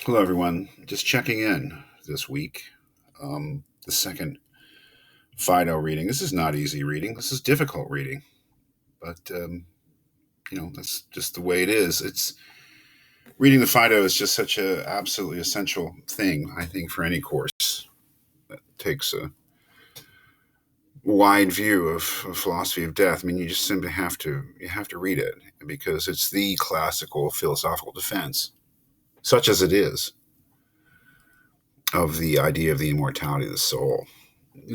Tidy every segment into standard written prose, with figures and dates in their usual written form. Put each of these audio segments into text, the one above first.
Hello, everyone. Just checking in this week. The second Fido reading. This is not easy reading. This is difficult reading, but that's just the way it is. It's reading the Fido is just such a absolutely essential thing, I think, for any course that takes a wide view of philosophy of death. I mean, you just simply have to read it because it's the classical philosophical defense, such as it is, of the idea of the immortality of the soul.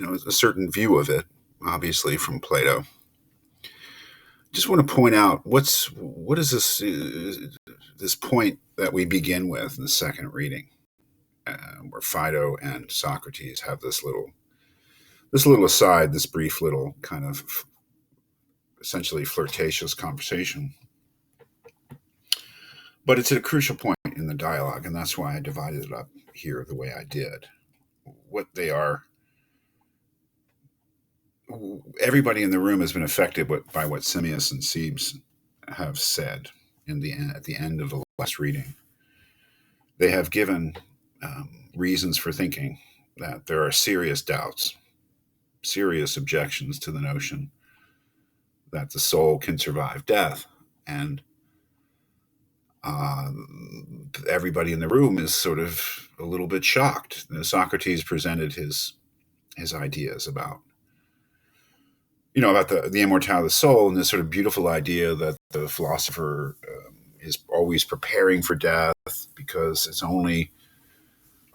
A certain view of it, obviously, from Plato. Just want to point out what is this point that we begin with in the second reading, where Phaedo and Socrates have this little aside, this brief little kind of essentially flirtatious conversation. But it's at a crucial point in the dialogue, and that's why I divided it up here the way I did. What they are, everybody in the room has been affected by what Simmias and Cebes have said at the end of the last reading. They have given reasons for thinking that there are serious doubts, serious objections to the notion that the soul can survive death. And everybody in the room is sort of a little bit shocked. Socrates presented his ideas about the immortality of the soul, and this sort of beautiful idea that the philosopher is always preparing for death because it's only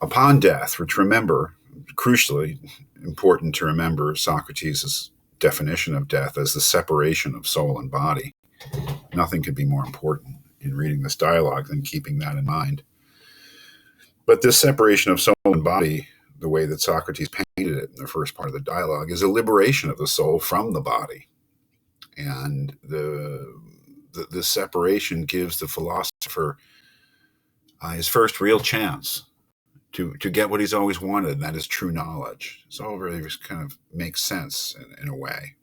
upon death, which, remember, crucially important to remember Socrates' definition of death as the separation of soul and body. Nothing could be more important in reading this dialogue than keeping that in mind. But this separation of soul and body, the way that Socrates painted it in the first part of the dialogue, is a liberation of the soul from the body. And the separation gives the philosopher his first real chance to get what he's always wanted, and that is true knowledge. So it all really just kind of makes sense in a way.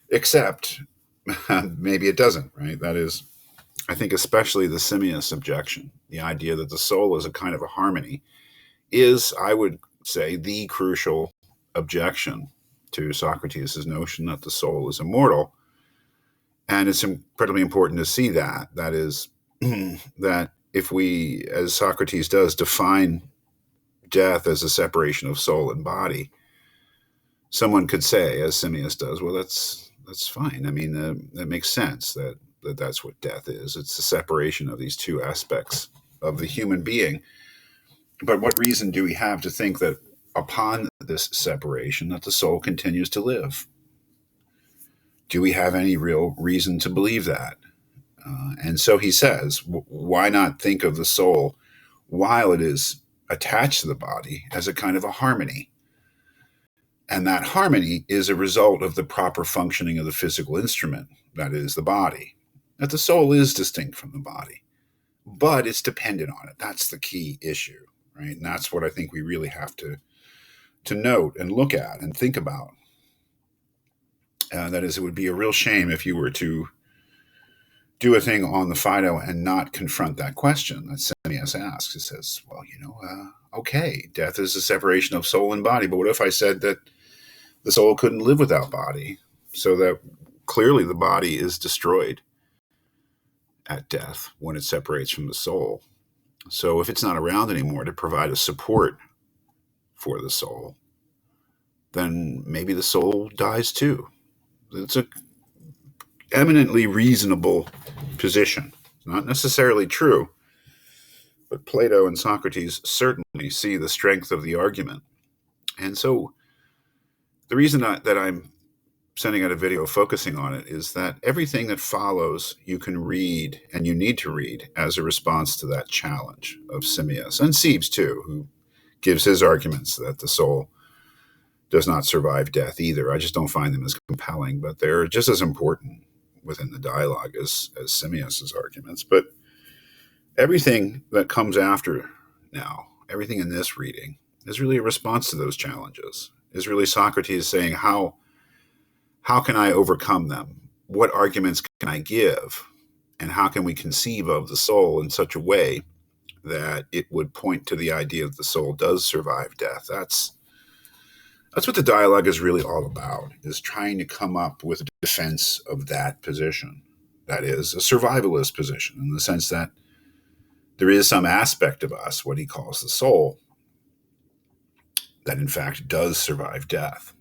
Except maybe it doesn't, right? That is, I think, especially the Simmias objection, the idea that the soul is a kind of a harmony, is, I would say, the crucial objection to Socrates' notion that the soul is immortal. And it's incredibly important to see that. That is, that if we, as Socrates does, define death as a separation of soul and body, someone could say, as Simmias does, well, that's fine. I mean, that makes sense that that's what death is. It's the separation of these two aspects of the human being. But what reason do we have to think that upon this separation that the soul continues to live? Do we have any real reason to believe that? And so he says, why not think of the soul while it is attached to the body as a kind of a harmony? And that harmony is a result of the proper functioning of the physical instrument, that is the body. That the soul is distinct from the body, but it's dependent on it. That's the key issue, right? And that's what I think we really have to note and look at and think about. That is, it would be a real shame if you were to do a thing on the Phaedo and not confront that question that Simmias asks. It says, well, okay, death is a separation of soul and body, but what if I said that the soul couldn't live without body, so that clearly the body is destroyed at death when it separates from the soul? So if it's not around anymore to provide a support for the soul, then maybe the soul dies too. It's a eminently reasonable position. It's not necessarily true, but Plato and Socrates certainly see the strength of the argument. And so the reason that I'm sending out a video focusing on it is that everything that follows you can read, and you need to read, as a response to that challenge of Simmias, and Cebes too, who gives his arguments that the soul does not survive death either. I just don't find them as compelling, but they're just as important within the dialogue as Simmias's arguments. But everything that comes after now, everything in this reading, is really a response to those challenges. Is really Socrates saying, how can I overcome them? What arguments can I give? And how can we conceive of the soul in such a way that it would point to the idea that the soul does survive death. That's what the dialogue is really all about, is trying to come up with a defense of that position. That is a survivalist position, in the sense that there is some aspect of us, what he calls the soul, that in fact does survive death.